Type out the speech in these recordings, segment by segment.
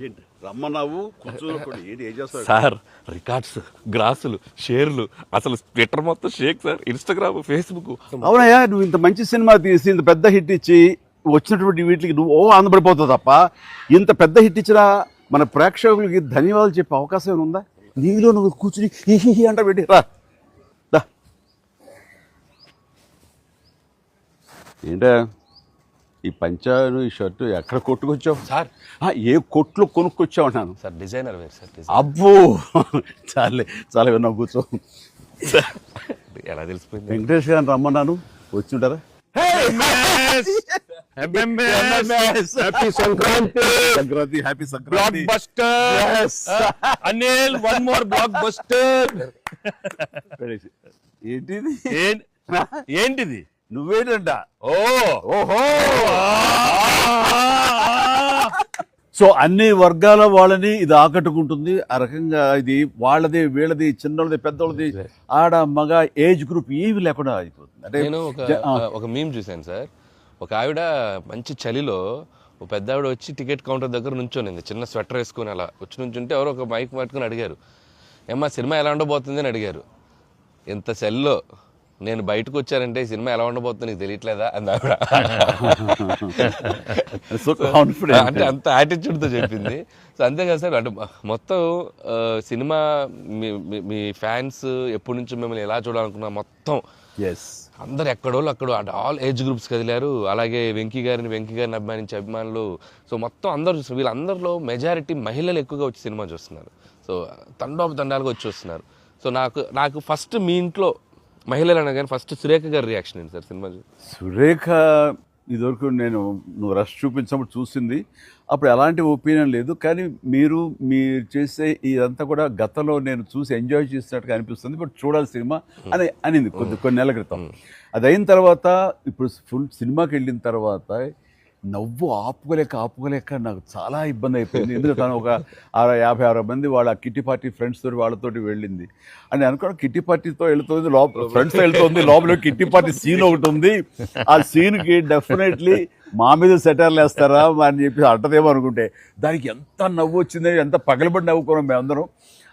ఏంటి రమ్మన్నావు కూర్చోనప్పుడు ఏంటి ఏం చేస్తావు సార్ రికార్డ్స్, గ్రాసులు, షేర్లు, అసలు ట్విట్టర్ మొత్తం షేక్ సార్, ఇన్స్టాగ్రామ్, ఫేస్బుక్. అవునయ్యా, నువ్వు ఇంత మంచి సినిమా తీసి ఇంత పెద్ద హిట్ ఇచ్చి వచ్చినటువంటి వీటికి నువ్వు ఆనందపడిపోతావు తప్ప ఇంత పెద్ద హిట్ ఇచ్చిన మన ప్రేక్షకులకి ధన్యవాదాలు చెప్పే అవకాశం ఏమైనా ఉందా? నీలో నువ్వు కూర్చుని హి అంట పెట్టి రా. ఏంటా ఈ పంచాను ఈ షర్టు ఎక్కడ కొట్టుకొచ్చావు సార్ ఏ కొట్లు కొనుక్కొచ్చావు అన్నాను. Sir designer wear sir. అబ్బో చాలే చాలా విన్నావు, కూర్చో. ఎలా తెలిసిపోయింది? వెంకటేష్ గారిని రమ్మన్నాను, వచ్చి ఉంటారా? Sankranti, happy Sankranti. Anil one more block buster. ఏంటిది ఏంటిది? నువ్వేంటంట? ఓహో. సో అన్ని వర్గాల వాళ్ళని ఇది ఆకట్టుకుంటుంది. ఆ రకంగా ఇది వాళ్ళది, వీళ్ళది, చిన్నది, పెద్దోళ్ళది, ఆడ మగ ఏజ్ గ్రూప్ ఏమి లేకుండా అయిపోతుంది. అంటే నేను ఒక మీమ్ చూశాను సార్. ఒక ఆవిడ మంచి చలిలో ఒక పెద్ద ఆవిడ వచ్చి టికెట్ కౌంటర్ దగ్గర నుంచోనింది, చిన్న స్వెటర్ వేసుకుని అలా వచ్చి నుంచుంటే ఎవరో ఒక మైక్ పట్టుకుని అడిగారు, ఏమ్మా సినిమా ఎలా ఉండబోతుంది అని అడిగారు. ఇంత చలిలో నేను బయటకు వచ్చానంటే ఈ సినిమా ఎలా ఉండబోతుంది నీకు తెలియట్లేదా అని ఆవిడ. అంటే అంత యాటిట్యూడ్తో చెప్పింది. సో అంతేకాదు సార్, అంటే మొత్తం సినిమా మీ ఫ్యాన్స్ ఎప్పటి నుంచి మిమ్మల్ని ఎలా చూడాలనుకున్నా మొత్తం అందరు ఎక్కడోళ్ళు అక్కడ ఆల్ ఏజ్ గ్రూప్స్ కదిలారు. అలాగే వెంకీ గారిని అభిమానించే అభిమానులు. సో మొత్తం అందరూ, వీళ్ళందరిలో మెజారిటీ మహిళలు ఎక్కువగా వచ్చి సినిమా చూస్తున్నారు. సో తండాలుగా వచ్చి వస్తున్నారు. సో నాకు ఫస్ట్ మీ ఇంట్లో మహిళలు అనగానే ఫస్ట్ సురేఖ గారి రియాక్షన్ ఏంటి సార్ సినిమా? సురేఖ ఇదివరకు నువ్వు రష్ చూపించినప్పుడు చూసింది, అప్పుడు ఎలాంటి ఒపీనియన్ లేదు. కానీ మీరు చేసే ఇదంతా కూడా గతంలో నేను చూసి ఎంజాయ్ చేసినట్టుగా అనిపిస్తుంది, బట్ చూడాలి సినిమా అని అనింది కొన్ని నెలల క్రితం. అది అయిన తర్వాత ఇప్పుడు ఫుల్ సినిమాకి వెళ్ళిన తర్వాత నవ్వు ఆపుకోలేక నాకు చాలా ఇబ్బంది అయిపోయింది. ఎందుకంటే తను ఒక 50-60 మంది వాళ్ళ కిట్టి పార్టీ ఫ్రెండ్స్ తోటి వాళ్ళతోటి వెళ్ళింది. అని అనుకోవడం కిట్టి పార్టీతో వెళుతుంది, ఫ్రెండ్స్తో వెళ్తుంది, లోపల కిట్టి పార్టీ సీన్ ఒకటి ఉంది. ఆ సీన్కి డెఫినెట్లీ మా మీద సెటర్లు వేస్తారా అని చెప్పి అంటదేమో అనుకుంటే దానికి ఎంత నవ్వు వచ్చింది, ఎంత పగలబడి నవ్వుకోవడం మేమందరం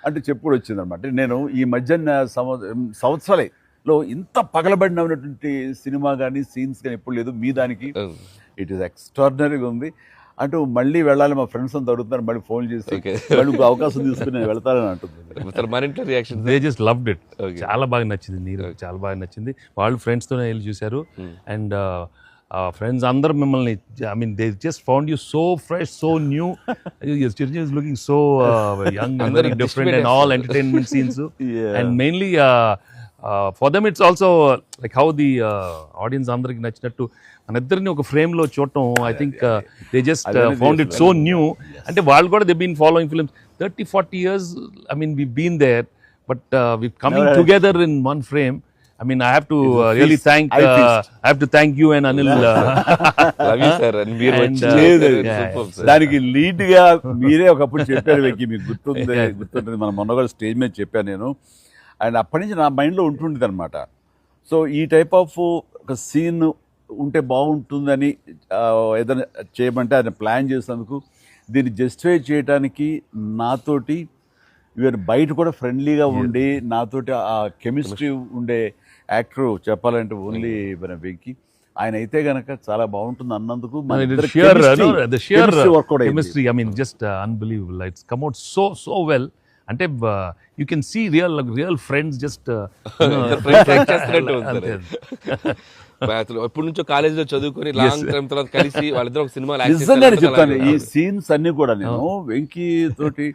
అంటే చెప్పుడు వచ్చింది అనమాట. నేను ఈ మధ్య సంవత్సరాలలో ఇంత పగలబడి నవ్వినటువంటి సినిమా కానీ సీన్స్ కానీ ఎప్పుడు లేదు. మీ దానికి ఇట్ ఈస్ ఎక్స్ట్రాడినరీగా ఉంది. అంటూ మళ్ళీ వెళ్ళాలి, మా ఫ్రెండ్స్ అంతా అడుగుతున్నారు, మళ్ళీ ఫోన్ చేసి మళ్ళీ అవకాశం తీసుకుని నేను వెళ్తానని అంటుంది. They just loved it. చాలా బాగా నచ్చింది, నీరు చాలా బాగా నచ్చింది. వాళ్ళు ఫ్రెండ్స్తోనే వెళ్ళి చూశారు. అండ్ ఫ్రెండ్స్ అందరు మిమ్మల్ని, I mean they just found you so fresh, so new. Chiranjeevi is looking so young and very different and all entertainment scenes. And mainly for them it's also like how the audience అందరికి నచ్చినట్టు మన ఇద్దరిని ఒక frame లో చూడటం. I think they just found it so new. అంటే వాళ్ళు కూడా they been following films 30-40 years. I mean we've been there, but we're coming together in one frame. I mean I have to really thank you and Anil. Love you sir. And we're దానికి lead గా మీరే ఒకప్పుడు చెప్పారు వెంకీ, మీకు గుర్తుంటుంది. మన మొన్న కూడా స్టేజ్ మీద చెప్పాను నేను. అండ్ అప్పటి నుంచి నా మైండ్లో ఉంటుండేది అనమాట. సో ఈ టైప్ ఆఫ్ ఒక సీన్ ఉంటే బాగుంటుందని ఏదైనా చేయమంటే ఆయన ప్లాన్ చేసినందుకు, దీన్ని జస్టిఫై చేయడానికి నాతోటి ఈవెన్ బయట కూడా ఫ్రెండ్లీగా ఉండి నాతోటి ఆ కెమిస్ట్రీ ఉండే యాక్టర్ చెప్పాలంటే ఓన్లీ మన వెంకీ. ఆయన అయితే గనక చాలా బాగుంటుంది అన్నందుకు chemistry, I mean just unbelievable. It's come out so well. అంటే you can see real friends just ఎప్పటి నుంచో కాలేజీలో చదువుకొని లాంగ్ టైం తర్వాత కలిసి వాళ్ళిద్దరు ఒక సినిమా చెప్తాను. ఈ సీన్స్ అన్ని కూడా నేను వెంకీ తోటి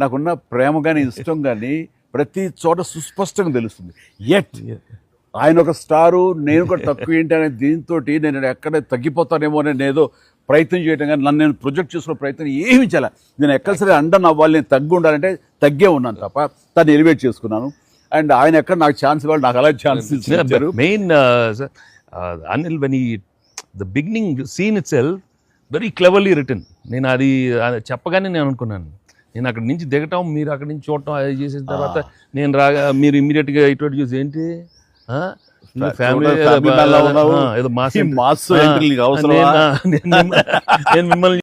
నాకున్న ప్రేమ కానీ ఇష్టం కానీ ప్రతి చోట సుస్పష్టంగా తెలుస్తుంది. ఎట్ ఆయన ఒక స్టారు, నేను కూడా తక్కువ ఏంటి అనే దీంతో నేను ఎక్కడ తగ్గిపోతానేమో అని ఏదో ప్రయత్నం చేయడం కానీ నన్ను నేను ప్రొజెక్ట్ చేసుకునే ప్రయత్నం ఏమి చేయాలి. నేను ఎక్కడ సరే అండన్ అవ్వాలి, నేను తగ్గి ఉండాలంటే తగ్గే ఉన్నాను తప్ప తను ఎలివేట్ చేసుకున్నాను. అండ్ ఆయన ఎక్కడ నాకు ఛాన్స్ ఇవ్వాలి, నాకు అలా ఛాన్స్ ఇచ్చారు. Main Anil, when the beginning scene itself very cleverly written. నేను అది చెప్పగానే నేను అనుకున్నాను, నేను అక్కడి నుంచి దిగటం, మీరు అక్కడి నుంచి చూడటం, అది చేసిన తర్వాత నేను రాగా మీరు ఇమ్మీడియట్ గా ఇటు చూసి ఏంటి ఫ్యామిలీ ఏదో మాస్, నేను మిమ్మల్ని